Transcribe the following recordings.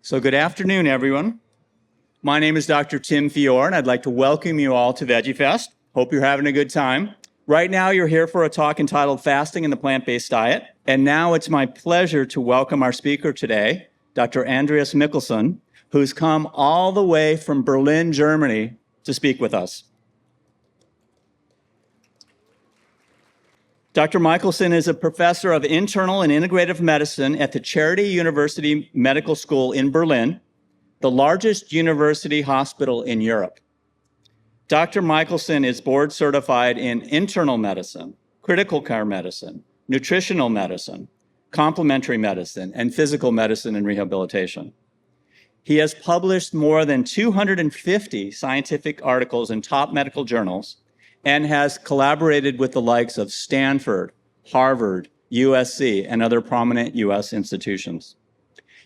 So good afternoon, everyone. My name is Dr. Tim Fior, and I'd like to welcome you all to Veggie Fest. Hope you're having a good time. Right now, you're here for a talk entitled Fasting and the Plant-Based Diet. And now it's my pleasure to welcome our speaker today, Dr. Andreas Michaelson, who's come all the way from Berlin, Germany, to speak with us. Dr. Michaelson is a professor of internal and integrative medicine at the Charité University Medical School in Berlin, the largest university hospital in Europe. Dr. Michaelson is board certified in internal medicine, critical care medicine, nutritional medicine, complementary medicine, and physical medicine and rehabilitation. He has published more than 250 scientific articles in top medical journals and has collaborated with the likes of Stanford, Harvard, USC, and other prominent US institutions.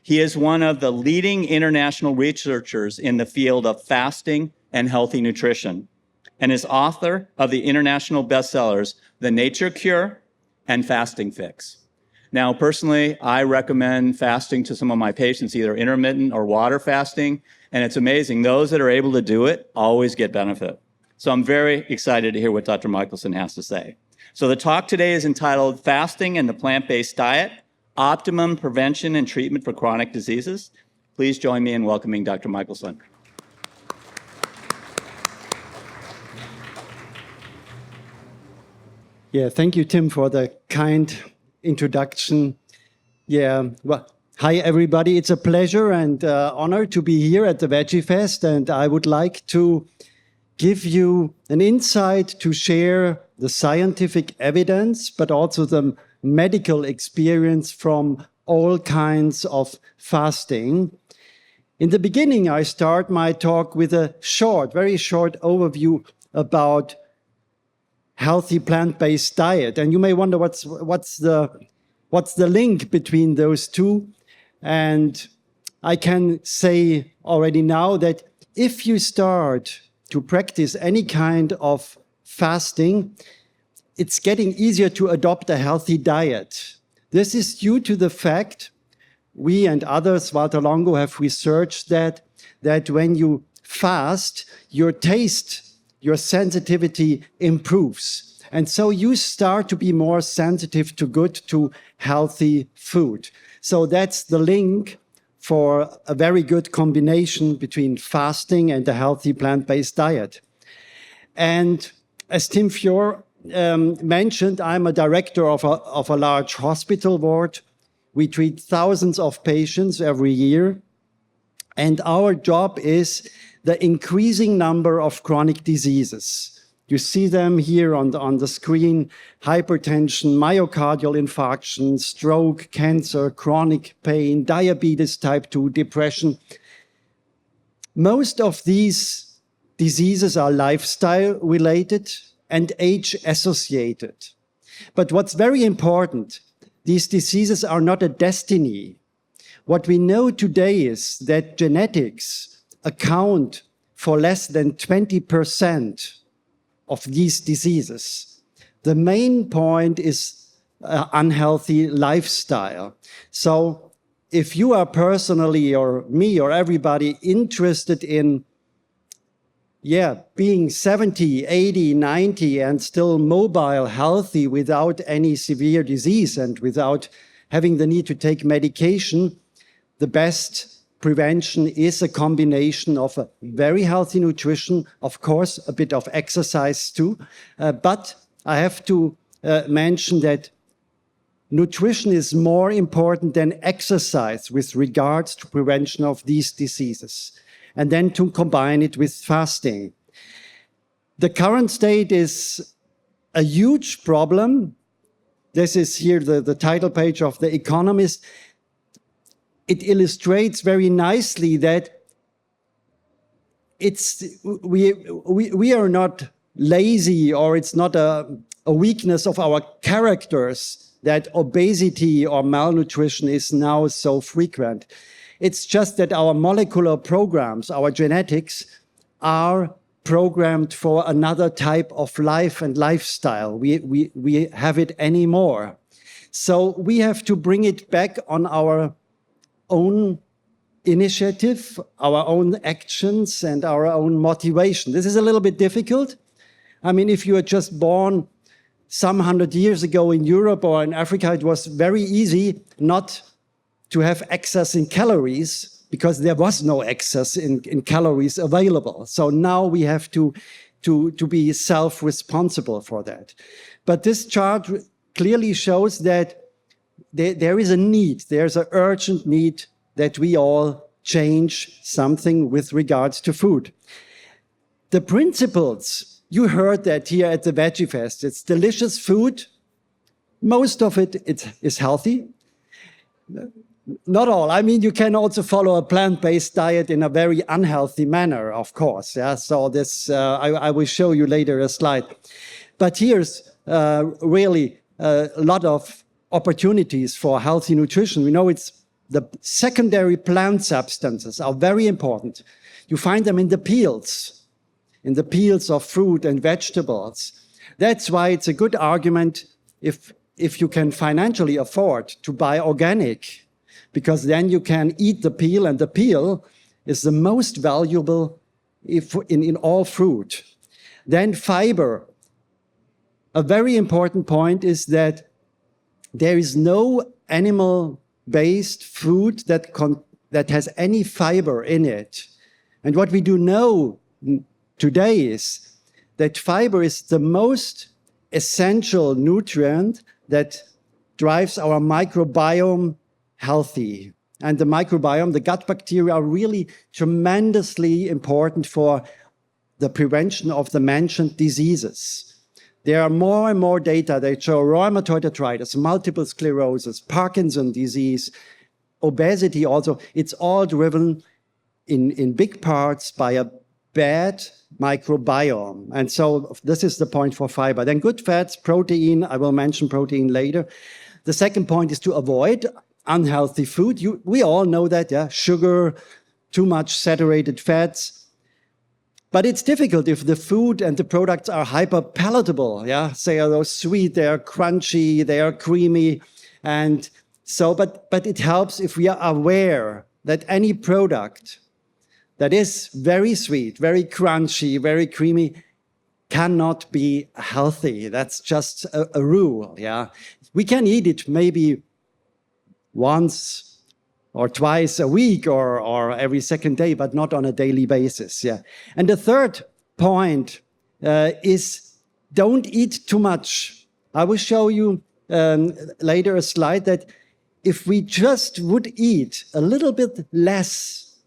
He is one of the leading international researchers in the field of fasting and healthy nutrition, and is author of the international bestsellers, The Nature Cure and Fasting Fix. Now, personally, I recommend fasting to some of my patients, either intermittent or water fasting, and it's amazing. Those that are able to do it always get benefit. So I'm very excited to hear what Dr. Michaelson has to say. So the talk today is entitled Fasting and the Plant-Based Diet, Optimum Prevention and Treatment for Chronic Diseases. Please join me in welcoming Dr. Michaelson. Yeah, thank you, Tim, for the kind introduction. Yeah, well, hi, everybody. It's a pleasure and honor to be here at the Veggie Fest, and I would like to give you an insight to share the scientific evidence, but also the medical experience from all kinds of fasting. In the beginning, I start my talk with a very short overview about healthy plant-based diet. And you may wonder what's the link between those two. And I can say already now that if you start to practice any kind of fasting, it's getting easier to adopt a healthy diet. This is due to the fact, we and others, Walter Longo, have researched that when you fast, your taste, your sensitivity improves. And so you start to be more sensitive to good, to healthy food. So that's the link for a very good combination between fasting and a healthy plant-based diet. And as Tim Fior mentioned, I'm a director of a large hospital ward. We treat thousands of patients every year. And our job is the increasing number of chronic diseases. You see them here on the screen: hypertension, myocardial infarction, stroke, cancer, chronic pain, diabetes type 2, depression. Most of these diseases are lifestyle related and age associated. But what's very important, these diseases are not a destiny. What we know today is that genetics account for less than 20% of these diseases. The main point is unhealthy lifestyle. So if you are personally, or me, or everybody interested in being 70, 80, 90 and still mobile, healthy, without any severe disease and without having the need to take medication, the best prevention is a combination of a very healthy nutrition, of course, a bit of exercise too. But I have to mention that nutrition is more important than exercise with regards to prevention of these diseases. And then to combine it with fasting. The current state is a huge problem. This is here the title page of The Economist. It illustrates very nicely that we are not lazy, or it's not a weakness of our characters that obesity or malnutrition is now so frequent. It's just that our molecular programs, our genetics, are programmed for another type of life and lifestyle. We have it anymore. So we have to bring it back on our own initiative, our own actions, and our own motivation. This is a little bit difficult. I mean, if you were just born some 100 years ago in Europe or in Africa, it was very easy not to have excess in calories because there was no excess in calories available. So now we have to be self-responsible for that. But this chart clearly shows that there is a need, there's an urgent need that we all change something with regards to food. The principles, you heard that here at the Veggie Fest. It's delicious food. Most of it is healthy. Not all. I mean, you can also follow a plant-based diet in a very unhealthy manner, of course. Yeah. So this, I will show you later a slide. But here's really a lot of opportunities for healthy nutrition. We know it's the secondary plant substances are very important. You find them in the peels of fruit and vegetables. That's why it's a good argument if you can financially afford to buy organic, because then you can eat the peel, and the peel is the most valuable in all fruit. Then fiber. A very important point is that there is no animal-based food that has any fiber in it. And what we do know today is that fiber is the most essential nutrient that drives our microbiome healthy. And the microbiome, the gut bacteria, are really tremendously important for the prevention of the mentioned diseases. There are more and more data that show rheumatoid arthritis, multiple sclerosis, Parkinson's disease, obesity also. It's all driven in big parts by a bad microbiome. And so this is the point for fiber. Then good fats, protein. I will mention protein later. The second point is to avoid unhealthy food. We all know that, yeah? Sugar, too much saturated fats. But it's difficult if the food and the products are hyper-palatable, yeah? Say they're sweet, they are crunchy, they are creamy. And so, but it helps if we are aware that any product that is very sweet, very crunchy, very creamy cannot be healthy. That's just a rule, yeah? We can eat it maybe once or twice a week or every second day, but not on a daily basis. Yeah. And the third point is don't eat too much. I will show you later a slide that if we just would eat a little bit less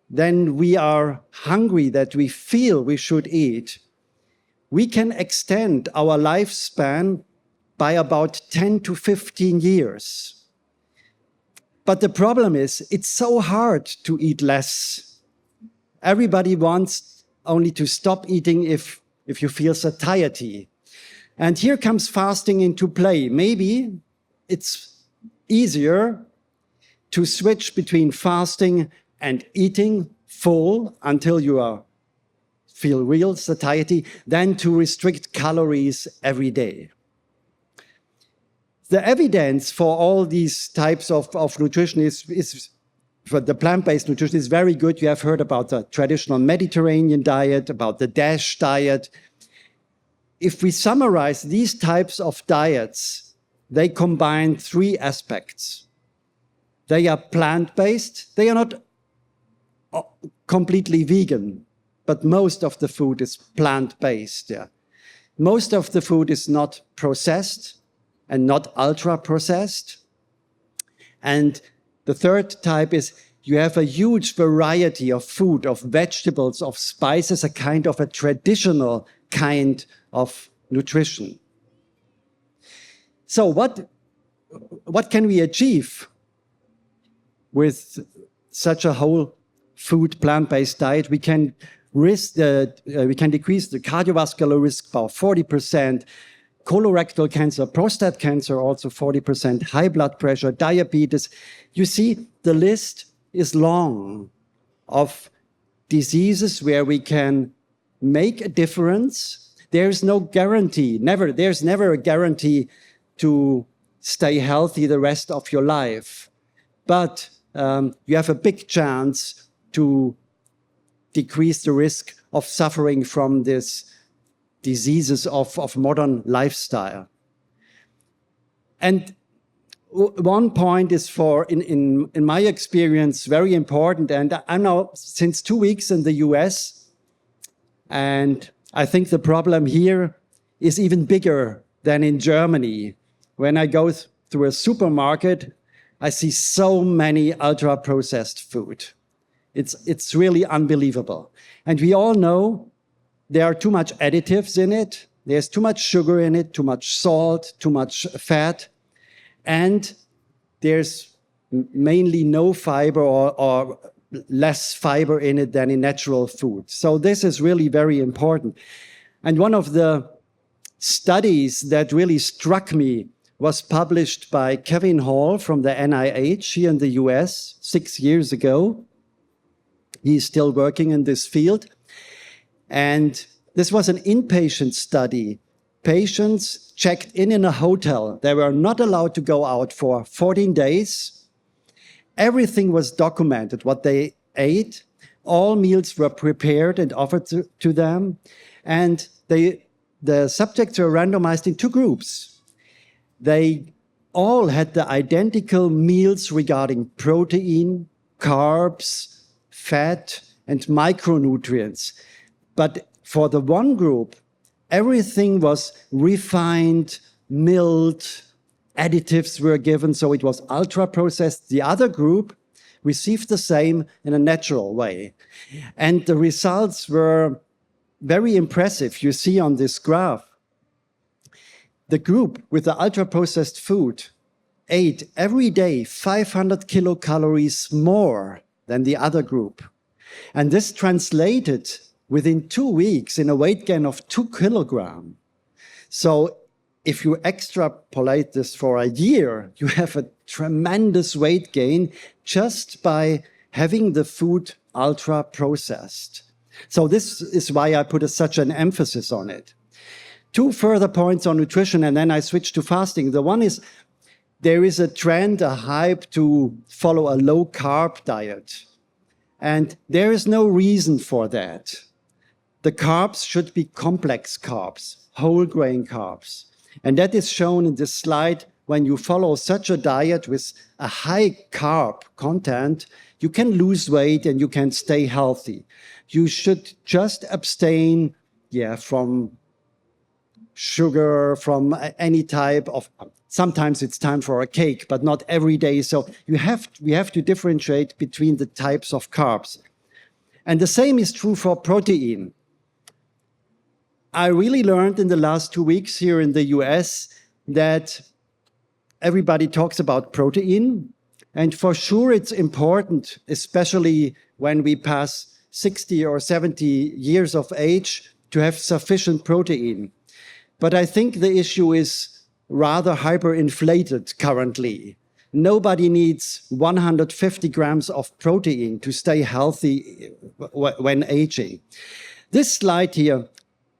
than we are hungry, that we feel we should eat, we can extend our lifespan by about 10 to 15 years. But the problem is, it's so hard to eat less. Everybody wants only to stop eating if you feel satiety. And here comes fasting into play. Maybe it's easier to switch between fasting and eating full until you feel real satiety than to restrict calories every day. The evidence for all these types of nutrition is for the plant-based nutrition is very good. You have heard about the traditional Mediterranean diet, about the DASH diet. If we summarize these types of diets, they combine three aspects. They are plant-based. They are not completely vegan, but most of the food is plant-based. Yeah. Most of the food is not processed and not ultra-processed. And the third type is you have a huge variety of food, of vegetables, of spices, a kind of a traditional kind of nutrition. So what can we achieve with such a whole food plant-based diet? We can decrease the cardiovascular risk by 40%, colorectal cancer, prostate cancer, also 40%, high blood pressure, diabetes. You see, the list is long of diseases where we can make a difference. There's no guarantee, there's never a guarantee to stay healthy the rest of your life. But you have a big chance to decrease the risk of suffering from these diseases of modern lifestyle. And one point is in my experience, very important. And I'm now since 2 weeks in the US. And I think the problem here is even bigger than in Germany. When I go through a supermarket, I see so many ultra-processed food. It's really unbelievable. And we all know there are too much additives in it. There's too much sugar in it, too much salt, too much fat. And there's mainly no fiber or less fiber in it than in natural food. So this is really very important. And one of the studies that really struck me was published by Kevin Hall from the NIH here in the US 6 years ago. He's still working in this field. And this was an inpatient study. Patients checked in a hotel. They were not allowed to go out for 14 days. Everything was documented, what they ate. All meals were prepared and offered to them. And the subjects were randomized in 2 groups. They all had the identical meals regarding protein, carbs, fat, and micronutrients. But for the one group, everything was refined, milled, additives were given, so it was ultra-processed. The other group received the same in a natural way. And the results were very impressive. You see on this graph, the group with the ultra-processed food ate every day 500 kilocalories more than the other group. And this translated within 2 weeks in a weight gain of 2 kilograms. So if you extrapolate this for a year, you have a tremendous weight gain just by having the food ultra processed. So this is why I put such an emphasis on it. 2 further points on nutrition, and then I switch to fasting. The one is there is a trend, a hype to follow a low carb diet. And there is no reason for that. The carbs should be complex carbs, whole grain carbs. And that is shown in this slide. When you follow such a diet with a high carb content, you can lose weight and you can stay healthy. You should just abstain, from sugar, from any type of, sometimes it's time for a cake, but not every day. So we have to differentiate between the types of carbs. And the same is true for protein. I really learned in the last 2 weeks here in the US that everybody talks about protein. And for sure, it's important, especially when we pass 60 or 70 years of age, to have sufficient protein. But I think the issue is rather hyperinflated currently. Nobody needs 150 grams of protein to stay healthy when aging. This slide here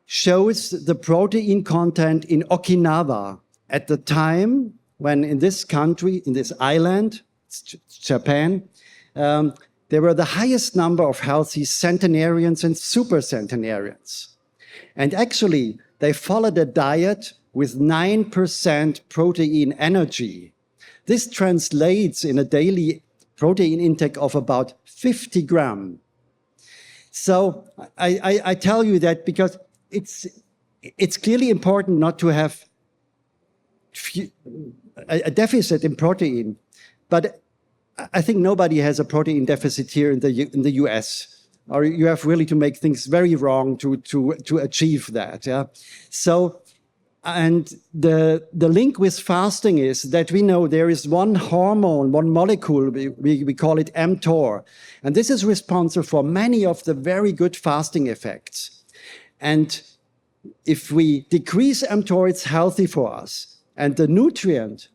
shows the protein content in Okinawa at the time when in this country, in this island, Japan, there were the highest number of healthy centenarians and super centenarians. And actually, they followed a diet with 9% protein energy. This translates in a daily protein intake of about 50 grams. So I tell you that because it's clearly important not to have a deficit in protein, but I think nobody has a protein deficit here in the US. Or you have really to make things very wrong to achieve that. Yeah. So, and the link with fasting is that we know there is one hormone, one molecule, we call it mTOR. And this is responsible for many of the very good fasting effects. And if we decrease mTOR, it's healthy for us. And the nutrient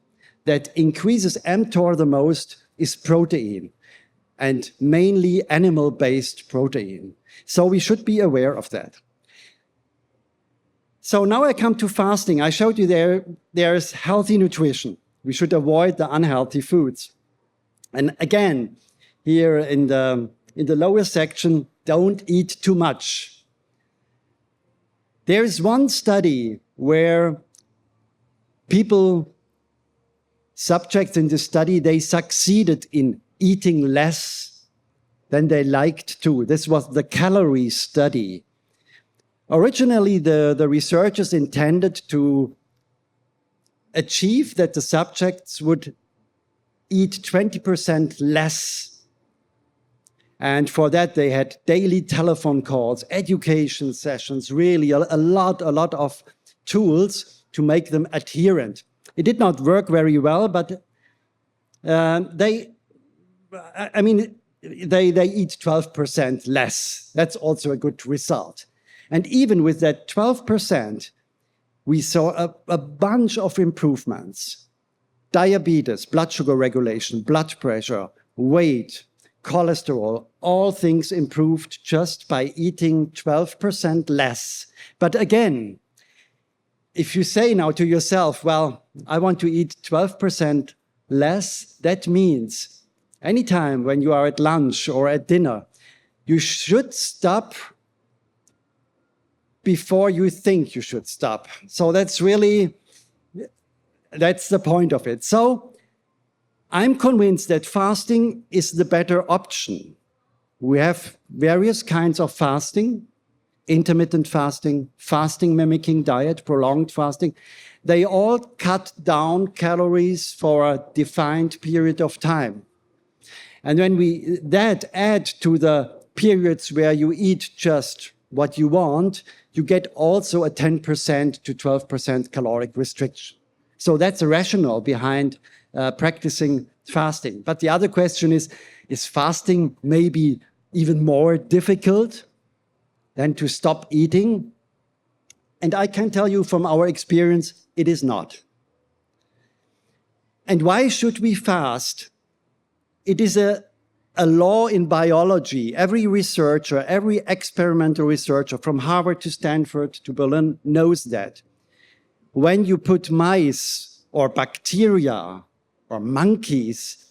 that increases mTOR the most is protein, and mainly animal-based protein. So we should be aware of that. So now I come to fasting. I showed you there's healthy nutrition. We should avoid the unhealthy foods. And again, here in the lower section, don't eat too much. There is one study where subjects in the study, they succeeded in eating less than they liked to. This was the calorie study. Originally, the researchers intended to achieve that the subjects would eat 20% less. And for that, they had daily telephone calls, education sessions, really a lot of tools to make them adherent. It did not work very well, but they eat 12% less. That's also a good result. And even with that 12%, we saw a bunch of improvements. Diabetes, blood sugar regulation, blood pressure, weight, cholesterol, all things improved just by eating 12% less. But again, if you say now to yourself, well, I want to eat 12% less, that means anytime when you are at lunch or at dinner, you should stop before you think you should stop. So that's the point of it. So I'm convinced that fasting is the better option. We have various kinds of fasting, intermittent fasting, fasting mimicking diet, prolonged fasting. They all cut down calories for a defined period of time. And when we add to the periods where you eat just what you want, you get also a 10% to 12% caloric restriction. So that's the rationale behind practicing fasting. But the other question is fasting maybe even more difficult than to stop eating? And I can tell you from our experience, it is not. And why should we fast? It is a law in biology. Every researcher, every experimental researcher from Harvard to Stanford to Berlin knows that. When you put mice or bacteria or monkeys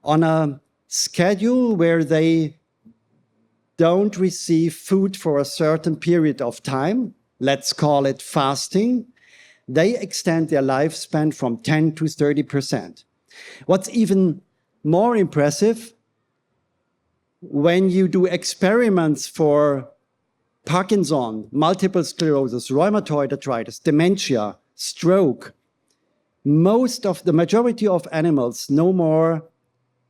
on a schedule where they don't receive food for a certain period of time, let's call it fasting, they extend their lifespan from 10 to 30%. What's even more impressive, when you do experiments for Parkinson, multiple sclerosis, rheumatoid arthritis, dementia, stroke, the majority of animals no more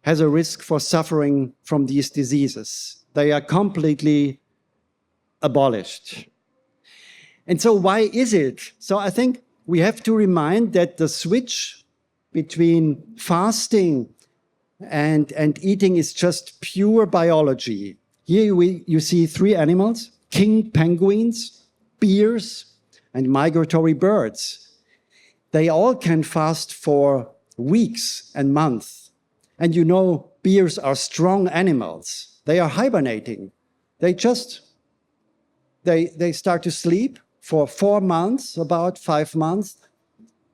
has a risk for suffering from these diseases. They are completely abolished. And so why is it? So I think we have to remind that the switch between fasting and eating is just pure biology. Here you see three animals, king penguins, bears, and migratory birds. They all can fast for weeks and months. And you know, bears are strong animals. They are hibernating. They start to sleep for 4 months, about 5 months,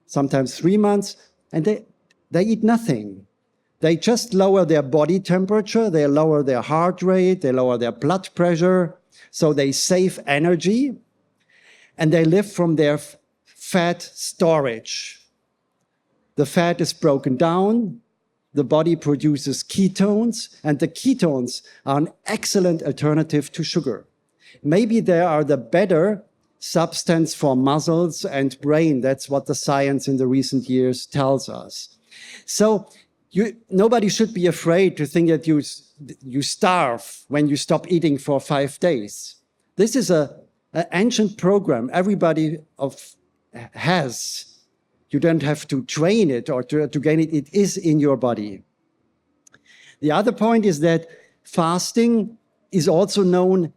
sometimes 3 months, and they eat nothing. They just lower their body temperature, they lower their heart rate, they lower their blood pressure, so they save energy, and they live from their fat storage. The fat is broken down, the body produces ketones, and the ketones are an excellent alternative to sugar. Maybe they are the better substance for muscles and brain. That's what the science in the recent years tells us. So nobody should be afraid to think that you starve when you stop eating for 5 days. This is an ancient program everybody has. You don't have to train it or to gain it. It is in your body. The other point is that fasting is also known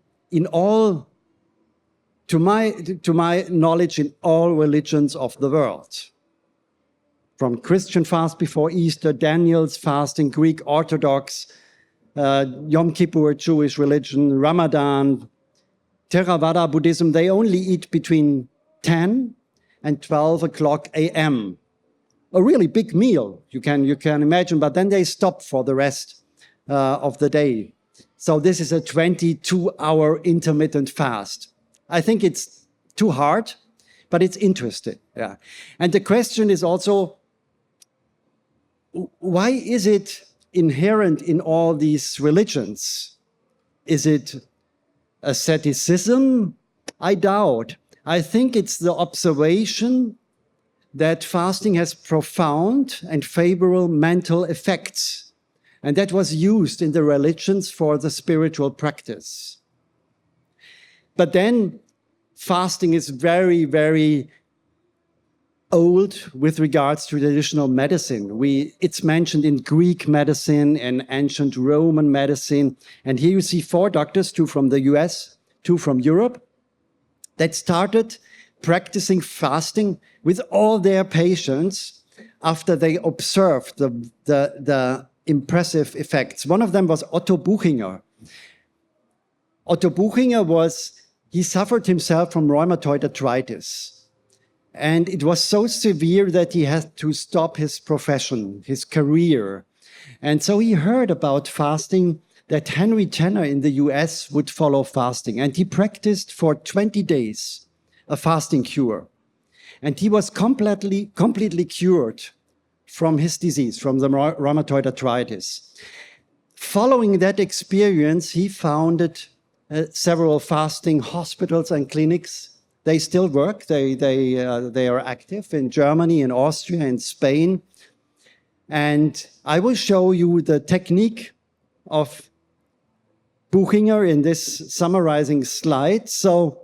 to my knowledge, in all religions of the world. From Christian fast before Easter, Daniel's fasting, Greek Orthodox, Yom Kippur, Jewish religion, Ramadan, Theravada Buddhism, they only eat between 10 and 12 o'clock a.m. a really big meal, you can imagine, but then they stop for the rest of the day. So this is a 22-hour intermittent fast. I think it's too hard, but it's interesting. Yeah. And the question is also, why is it inherent in all these religions? Is it asceticism? I doubt. I think it's the observation that fasting has profound and favorable mental effects. And that was used in the religions for the spiritual practice. But then fasting is very, very old with regards to traditional medicine. It's mentioned in Greek medicine and ancient Roman medicine. And here you see 4 doctors, 2 from the US, 2 from Europe, that started practicing fasting with all their patients after they observed the impressive effects. One of them was Otto Buchinger. Otto Buchinger he suffered himself from rheumatoid arthritis. And it was so severe that he had to stop his profession, his career. And so he heard about fasting, that Henry Jenner in the US would follow fasting. And he practiced for 20 days a fasting cure. And he was completely cured from his disease, from the rheumatoid arthritis. Following that experience, he founded several fasting hospitals and clinics. They still work. They are active in Germany, in Austria, in Spain. And I will show you the technique of Buchinger in this summarizing slide. So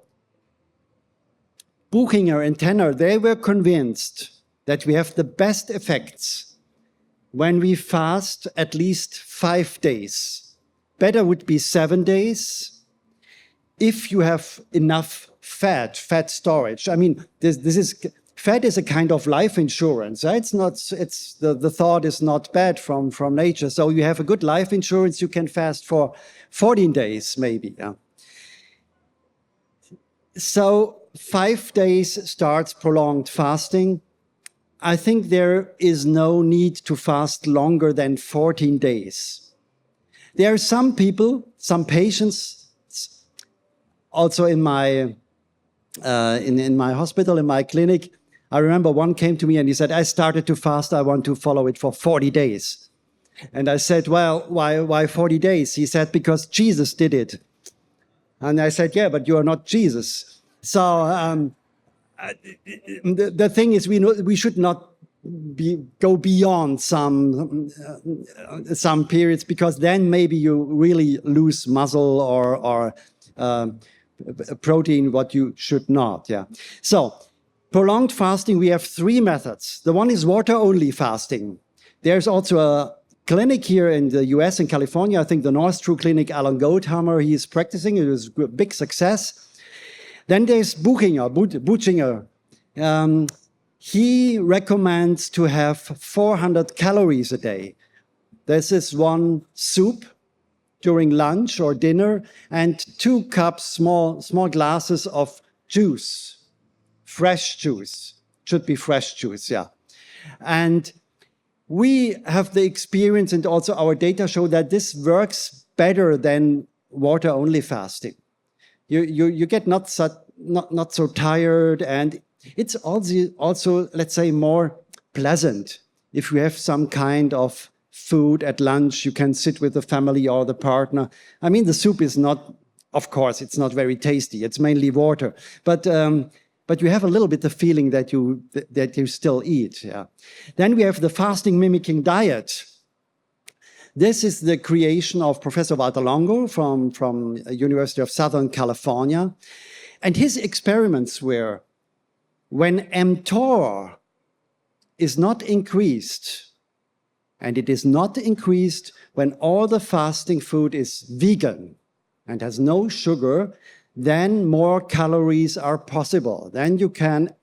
Buchinger and Jenner, they were convinced that we have the best effects when we fast at least 5 days. Better would be 7 days if you have enough fat storage. I mean, fat is a kind of life insurance. Right? The thought is not bad from nature. So you have a good life insurance, you can fast for 14 days maybe. Yeah. So 5 days starts prolonged fasting. I think there is no need to fast longer than 14 days. There are some people, some patients, also in my hospital, in my clinic. I remember one came to me and he said, I started to fast, I want to follow it for 40 days. And I said, well, why 40 days? He said, because Jesus did it. And I said, yeah, but you are not Jesus. So the thing is, we should not go beyond some periods, because then maybe you really lose muscle or protein, what you should not. Yeah. So prolonged fasting, we have 3 methods. The one is water-only fasting. There's also a clinic here in the US, in California. I think the North True Clinic, Alan Goldhammer, he is practicing. It was a big success. Then there's Buchinger. He recommends to have 400 calories a day. This is 1 soup during lunch or dinner, and 2 cups, small glasses of juice, fresh juice. Should be fresh juice, yeah. And we have the experience, and also our data show that this works better than water-only fasting. You get not so tired, and it's also, let's say, more pleasant. If you have some kind of food at lunch, you can sit with the family or the partner. I mean, the soup is not, of course, it's not very tasty. It's mainly water, but you have a little bit the feeling that you still eat. Yeah. Then we have the fasting mimicking diet. This is the creation of Professor Walter Longo from University of Southern California. And his experiments were, when mTOR is not increased, and it is not increased when all the fasting food is vegan and has no sugar, then more calories are possible. Then you can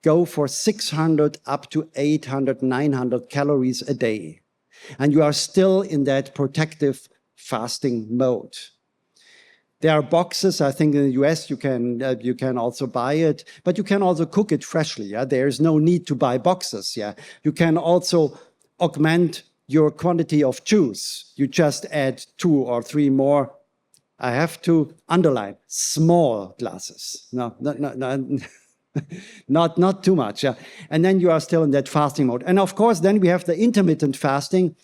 go for 600 up to 800, 900 calories a day. And you are still in that protective fasting mode. There are boxes. I think in the US you can also buy it, but you can also cook it freshly. Yeah, there is no need to buy boxes. Yeah, you can also augment your quantity of juice. You just add 2 or 3 more. I have to underline small glasses. No, not too much. Yeah, and then you are still in that fasting mode. And of course, then we have the intermittent fasting.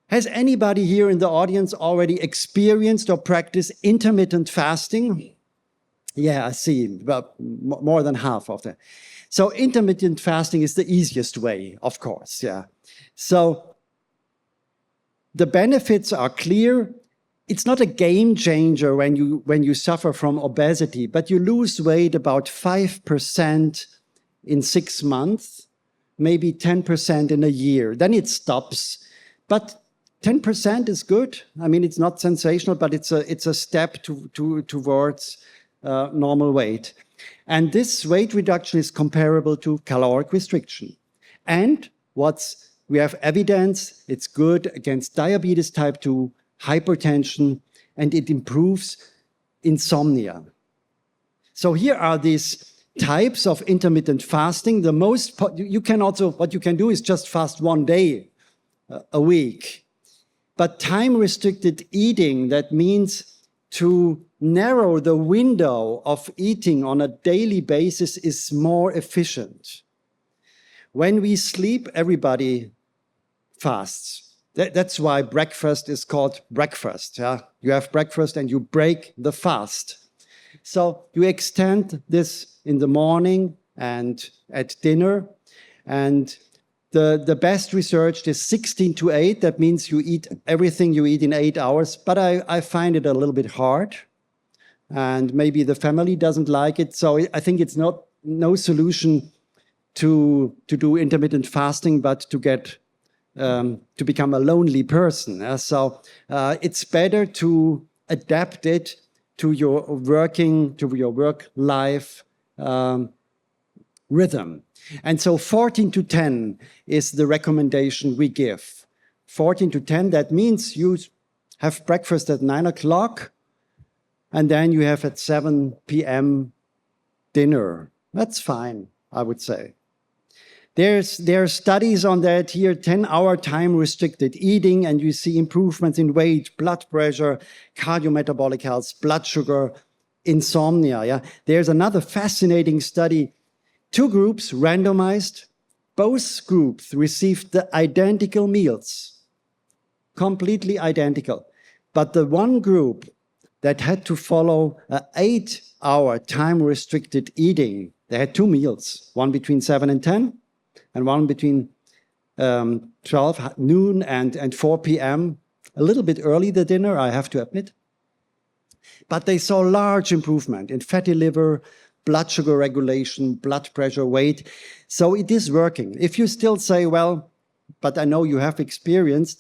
Has anybody here in the audience already experienced or practiced intermittent fasting? Yeah, I see, about more than half of them. So intermittent fasting is the easiest way, of course, yeah. So the benefits are clear. It's not a game changer when you suffer from obesity, but you lose weight about 5% in 6 months, maybe 10% in a year. Then it stops. But 10% is good. I mean, it's not sensational, but it's a step towards normal weight. And this weight reduction is comparable to caloric restriction. And we have evidence it's good against diabetes type 2, hypertension, and it improves insomnia. So here are these types of intermittent fasting. What you can do is just fast 1 day a week. But time-restricted eating, that means to narrow the window of eating on a daily basis, is more efficient. When we sleep, everybody fasts. That's why breakfast is called breakfast. Yeah? You have breakfast and you break the fast. So you extend this in the morning and at dinner. And the best research is 16 to 8. That means you eat everything you eat in 8 hours. But I find it a little bit hard. And maybe the family doesn't like it. So I think it's no solution to do intermittent fasting, but to become a lonely person. So it's better to adapt it to your work life rhythm. And so 14 to 10 is the recommendation we give. 14 to 10, that means you have breakfast at 9 o'clock, and then you have at 7 p.m. dinner. That's fine, I would say. There are studies on that here, 10-hour time-restricted eating, and you see improvements in weight, blood pressure, cardiometabolic health, blood sugar, insomnia. Yeah? There's another fascinating study. 2 groups randomized. Both groups received the identical meals, completely identical. But the one group that had to follow an 8-hour time-restricted eating, they had 2 meals, one between 7 and 10, and one between 12 noon and 4 p.m. A little bit early, the dinner, I have to admit. But they saw large improvement in fatty liver, blood sugar regulation, blood pressure, weight. So it is working. If you still say, well, but I know you have experience,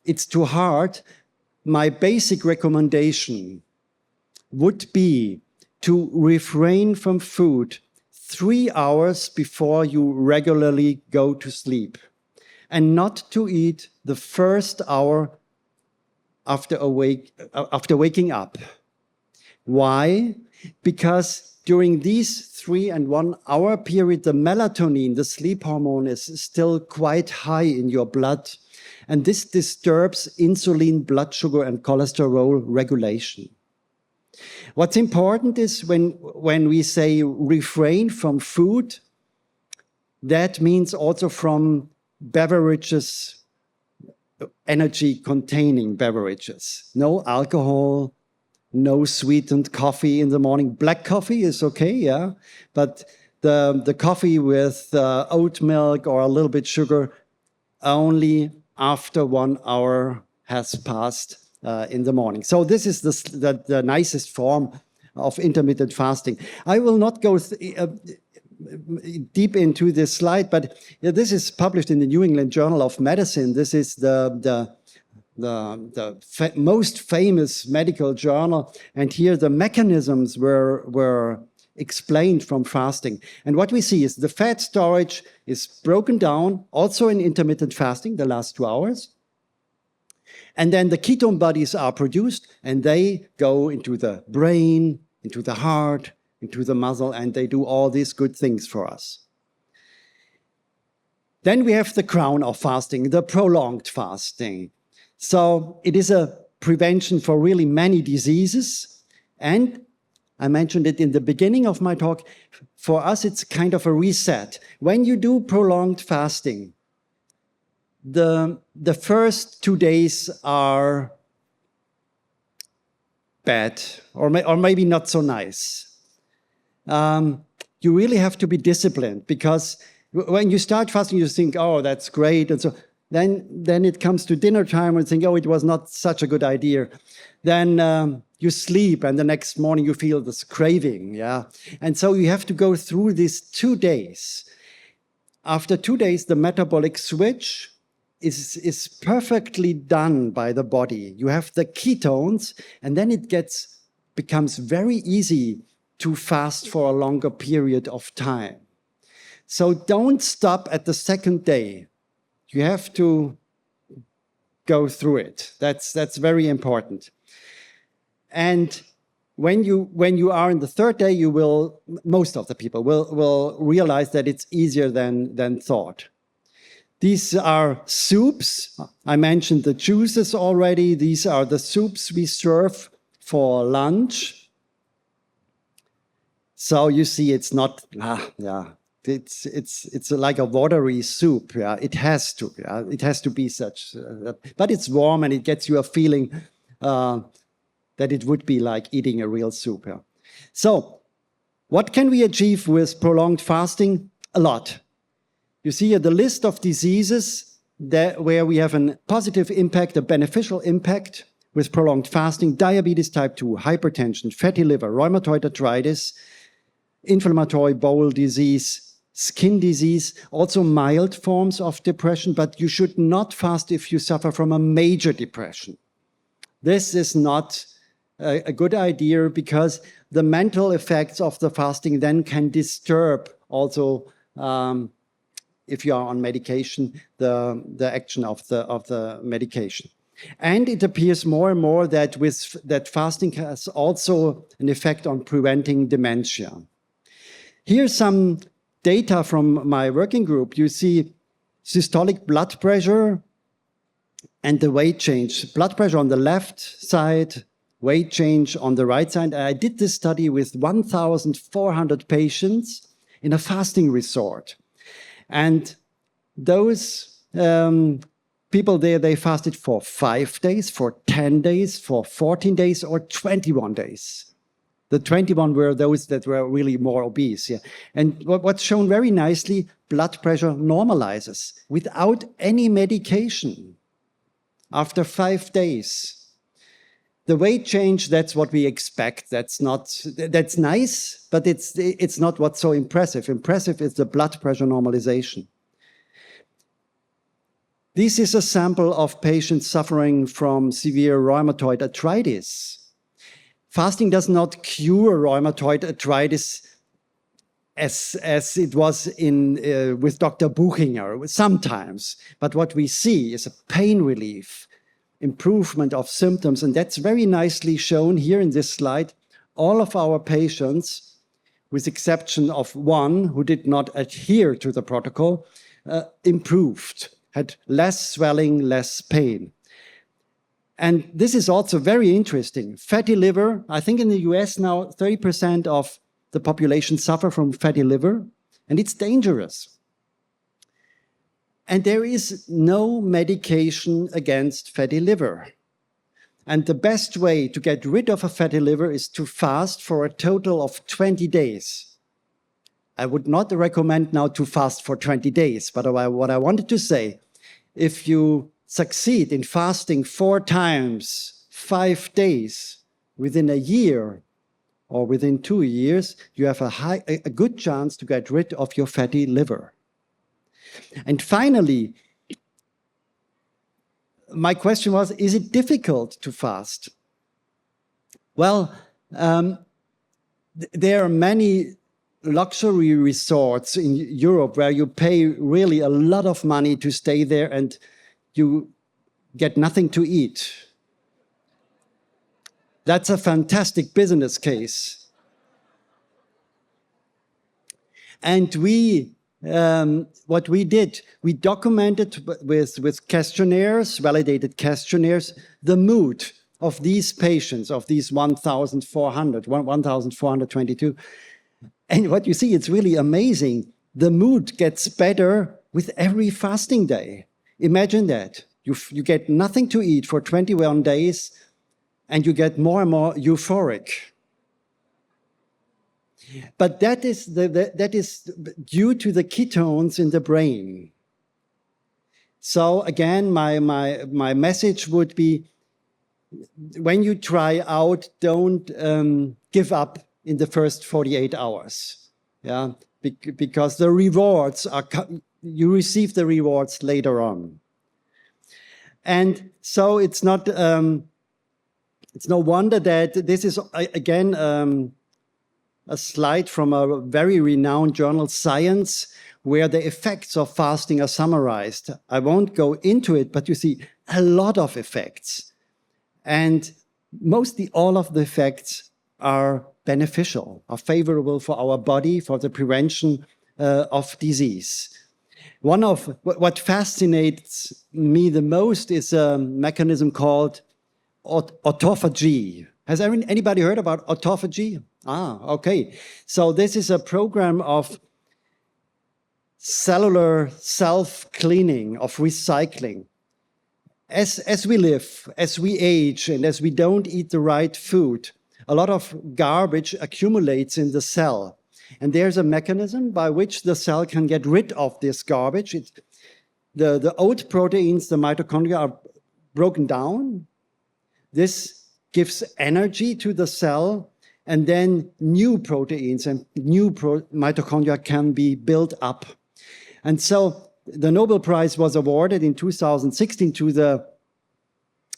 it's too hard, my basic recommendation would be to refrain from food 3 hours before you regularly go to sleep, and not to eat the first hour after waking up. Why? Because during these 3 and 1 hour period, the melatonin, the sleep hormone, is still quite high in your blood, and this disturbs insulin, blood sugar, and cholesterol regulation. What's important is when we say refrain from food, that means also from beverages, energy-containing beverages. No alcohol, no sweetened coffee in the morning. Black coffee is okay, yeah, but the coffee with oat milk or a little bit sugar only after 1 hour has passed in the morning. So this is the nicest form of intermittent fasting. I will not go deep into this slide, but this is published in the New England Journal of Medicine. This is the most famous medical journal, and here the mechanisms were explained from fasting. And what we see is the fat storage is broken down, also in intermittent fasting, the last 2 hours. And then the ketone bodies are produced and they go into the brain, into the heart, into the muscle, and they do all these good things for us. Then we have the crown of fasting, the prolonged fasting. So it is a prevention for really many diseases. And I mentioned it in the beginning of my talk. For us, it's kind of a reset. When you do prolonged fasting, the first 2 days are bad or maybe not so nice. You really have to be disciplined, because when you start fasting, you think, oh, that's great. And so then it comes to dinner time and think, oh, it was not such a good idea. Then you sleep and the next morning you feel this craving. Yeah. And so you have to go through these 2 days. After 2 days, the metabolic switch is perfectly done by the body. You have the ketones, and then it becomes very easy to fast for a longer period of time. So don't stop at the second day. You have to go through it. That's very important. And when you are in the third day, most of the people will realize that it's easier than thought. These are soups. I mentioned the juices already. These are the soups we serve for lunch. So you see, it's not, it's like a watery soup. Yeah, it has to be such. But it's warm and it gets you a feeling that it would be like eating a real soup. Yeah. So, what can we achieve with prolonged fasting? A lot. You see here the list of diseases where we have a positive impact, a beneficial impact with prolonged fasting: diabetes type 2, hypertension, fatty liver, rheumatoid arthritis, inflammatory bowel disease, skin disease, also mild forms of depression, but you should not fast if you suffer from a major depression. This is not a good idea, because the mental effects of the fasting then can disturb also, if you are on medication, the action of the medication. And it appears more and more that fasting has also an effect on preventing dementia. Here's some data from my working group. You see systolic blood pressure and the weight change. Blood pressure on the left side, weight change on the right side. I did this study with 1,400 patients in a fasting resort. And those people there, they fasted for 5 days, for 10 days, for 14 days, or 21 days. The 21 were those that were really more obese. Yeah. And what's shown very nicely, blood pressure normalizes without any medication after 5 days. The weight change, that's what we expect. That's nice, but it's not what's so impressive. Impressive is the blood pressure normalization. This is a sample of patients suffering from severe rheumatoid arthritis. Fasting does not cure rheumatoid arthritis as it was with Dr. Buchinger, sometimes. But what we see is a pain relief, improvement of symptoms, and that's very nicely shown here in this slide. All of our patients, with exception of one who did not adhere to the protocol, improved, had less swelling, less pain. And this is also very interesting. Fatty liver, I think in the US now 30% of the population suffer from fatty liver, and it's dangerous. And there is no medication against fatty liver. And the best way to get rid of a fatty liver is to fast for a total of 20 days. I would not recommend now to fast for 20 days, but what I wanted to say, if you succeed in fasting 4 times, 5 days within a year or within 2 years, you have a good chance to get rid of your fatty liver. And finally, my question was, is it difficult to fast? Well, there are many luxury resorts in Europe where you pay really a lot of money to stay there, and you get nothing to eat. That's a fantastic business case. And what we did, we documented with questionnaires, validated questionnaires, the mood of these patients, of these 1,422. And what you see, it's really amazing. The mood gets better with every fasting day. Imagine that. You get nothing to eat for 21 days, and you get more and more euphoric. But that is due to the ketones in the brain. So again, my message would be, when you try out, don't give up in the first 48 hours. Yeah, because the rewards you receive the rewards later on. And so it's no wonder that this is again a slide from a very renowned journal, Science, where the effects of fasting are summarized. I won't go into it, but you see a lot of effects. And mostly all of the effects are beneficial, are favorable for our body, for the prevention of disease. One of what fascinates me the most is a mechanism called autophagy. Has anybody heard about autophagy? Okay. So this is a program of cellular self-cleaning, of recycling. As we live, as we age, and as we don't eat the right food, a lot of garbage accumulates in the cell. And there's a mechanism by which the cell can get rid of this garbage. The old proteins, the mitochondria, are broken down. This gives energy to the cell, and then new proteins and new mitochondria can be built up. And so the Nobel Prize was awarded in 2016 to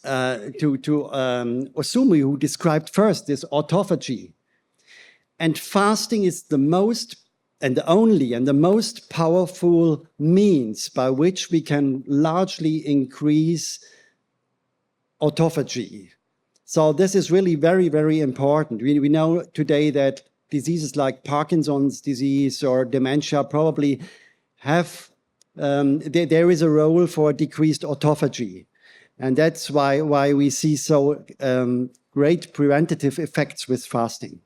Osumi, who described first this autophagy. And fasting is the most and the only and the most powerful means by which we can largely increase autophagy. So this is really very, very important. We know today that diseases like Parkinson's disease or dementia probably have, there is a role for decreased autophagy. And that's why we see so great preventative effects with fasting.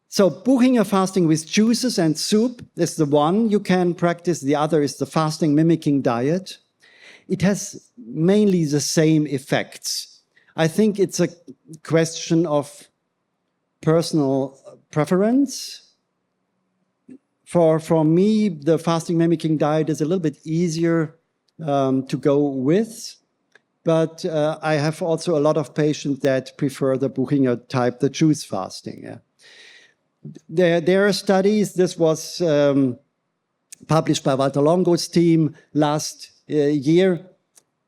So Buchinger fasting with juices and soup is the one you can practice. The other is the fasting mimicking diet. It has mainly the same effects. I think it's a question of personal preference. For me, the fasting mimicking diet is a little bit easier to go with. But I have also a lot of patients that prefer the Buchinger type, the juice fasting. Yeah. There are studies, this was published by Walter Longo's team last year,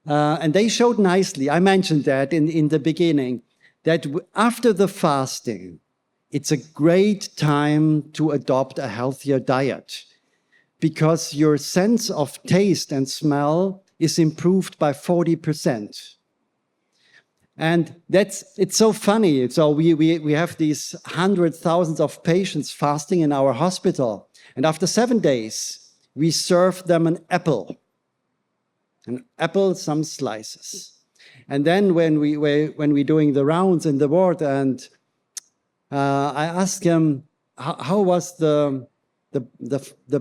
and they showed nicely, I mentioned that in the beginning, that after the fasting, it's a great time to adopt a healthier diet because your sense of taste and smell is improved by 40%. And it's so funny. So we have these hundreds, thousands of patients fasting in our hospital. And after 7 days, we serve them an apple, some slices. And then when we're doing the rounds in the ward, and I asked them, how was the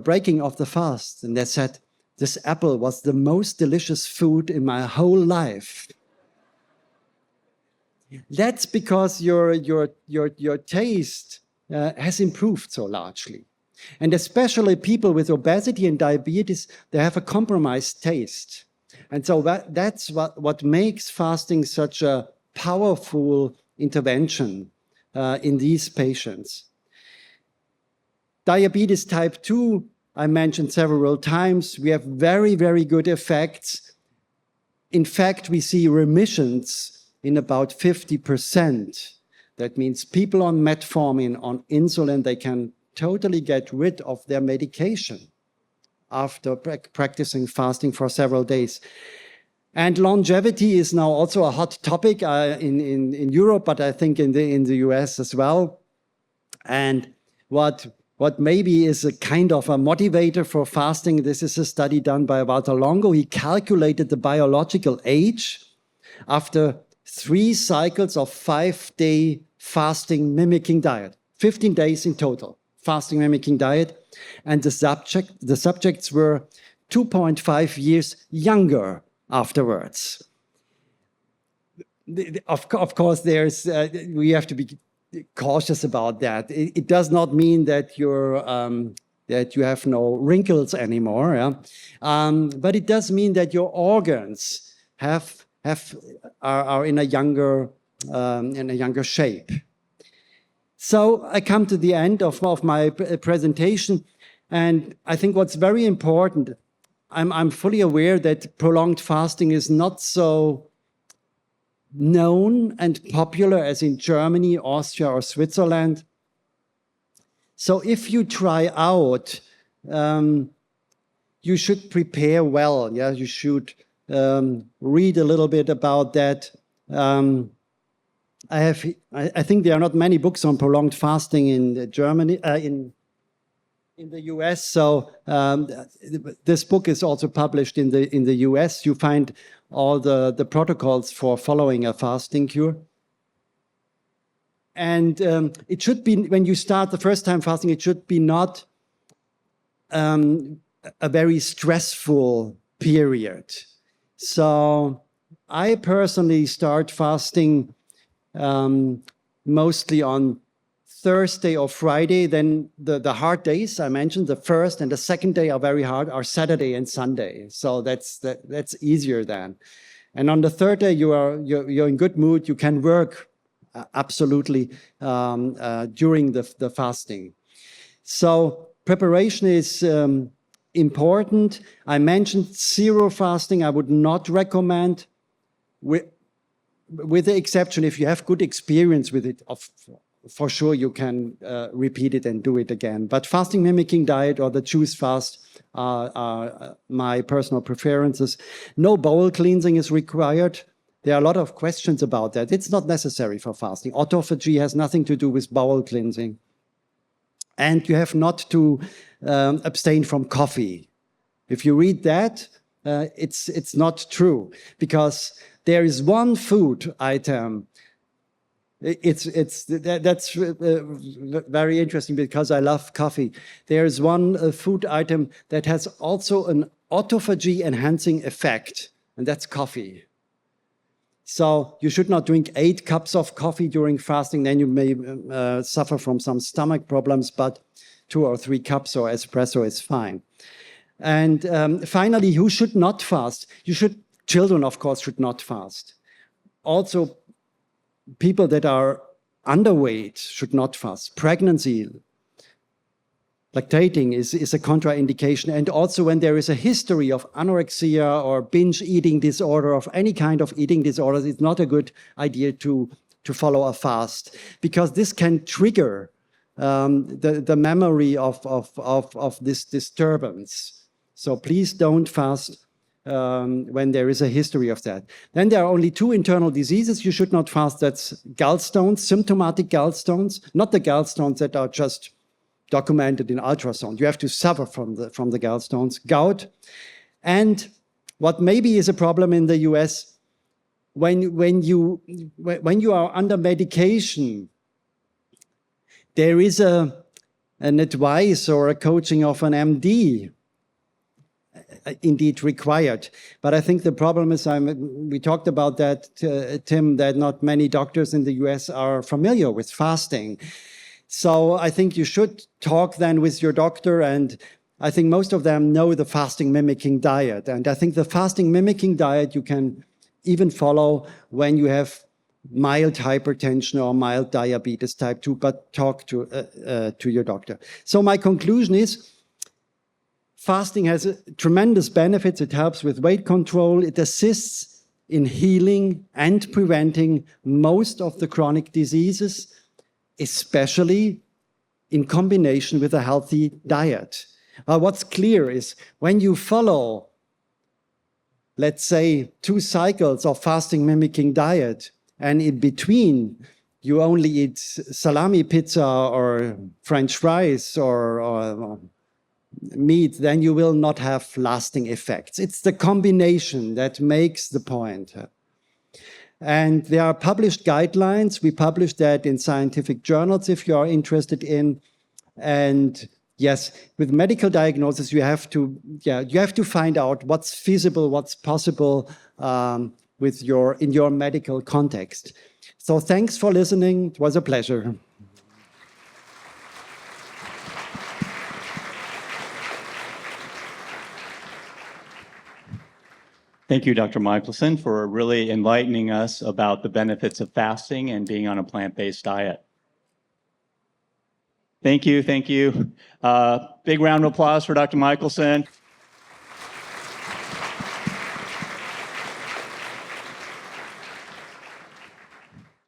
breaking of the fast? And they said, this apple was the most delicious food in my whole life. That's because your taste has improved so largely. And especially people with obesity and diabetes, they have a compromised taste. And so that's what makes fasting such a powerful intervention in these patients. Diabetes type 2, I mentioned several times, we have very, very good effects. In fact, we see remissions in about 50%. That means people on metformin, on insulin, they can totally get rid of their medication after practicing fasting for several days. And longevity is now also a hot topic in Europe, but I think in the US as well. And what maybe is a kind of a motivator for fasting, this is a study done by Walter Longo. He calculated the biological age after 3 cycles of 5-day fasting mimicking diet, 15 days in total, fasting mimicking diet. And the subjects were 2.5 years younger afterwards. Of course, we have to be cautious about that. It does not mean that that you have no wrinkles anymore, yeah? But it does mean that your organs are in a younger shape. So I come to the end of my presentation, and I think what's very important, I'm fully aware that prolonged fasting is not so known and popular as in Germany, Austria, or Switzerland. So if you try out, you should prepare well. Yeah, you should read a little bit about that. I think there are not many books on prolonged fasting in Germany, in the US. So this book is also published in the US. You find all the protocols for following a fasting cure. And it should be, when you start the first time fasting, it should be not a very stressful period. So I personally start fasting mostly on Thursday or Friday. Then the hard days I mentioned, the first and the second day are very hard, are Saturday and Sunday. So that's easier then. And on the third day, you're in good mood. You can work absolutely during the fasting. So preparation is important. I mentioned zero fasting. I would not recommend, with the exception if you have good experience with it. For sure, you can repeat it and do it again. But fasting mimicking diet or the choose fast are my personal preferences. No bowel cleansing is required. There are a lot of questions about that. It's not necessary for fasting. Autophagy has nothing to do with bowel cleansing. And you have not to abstain from coffee. If you read that, it's not true, because there is one food item. That's very interesting, because I love coffee. There is one food item that has also an autophagy enhancing effect, and that's coffee. So you should not drink 8 cups of coffee during fasting, then you may suffer from some stomach problems, but 2 or 3 cups or espresso is fine. And finally, who should not fast? Children, of course, should not fast. Also, people that are underweight should not fast. Pregnancy, lactating is a contraindication. And also when there is a history of anorexia or binge eating disorder, of any kind of eating disorders, it's not a good idea to follow a fast, because this can trigger the memory of this disturbance. So please don't fast when there is a history of that. Then there are only 2 internal diseases you should not fast. That's gallstones, symptomatic gallstones, not the gallstones that are just documented in ultrasound. You have to suffer from the gallstones, gout. And what maybe is a problem in the US, when you are under medication, there is an advice or a coaching of an MD indeed required. But I think the problem is, we talked about that, Tim, that not many doctors in the US are familiar with fasting. So I think you should talk then with your doctor, and I think most of them know the fasting mimicking diet. And I think the fasting mimicking diet you can even follow when you have mild hypertension or mild diabetes type 2, but talk to your doctor. So my conclusion is, fasting has tremendous benefits. It helps with weight control. It assists in healing and preventing most of the chronic diseases, especially in combination with a healthy diet. What's clear is, when you follow let's say, 2 cycles of fasting mimicking diet, and in between you only eat salami pizza or French fries or meat, then you will not have lasting effects. It's the combination that makes the point. And there are published guidelines. We publish that in scientific journals if you are interested in. And yes, with medical diagnosis, you have to find out what's feasible, what's possible in your medical context. So thanks for listening. It was a pleasure. Thank you, Dr. Michaelson, for really enlightening us about the benefits of fasting and being on a plant-based diet. Thank you. Big round of applause for Dr. Michaelson.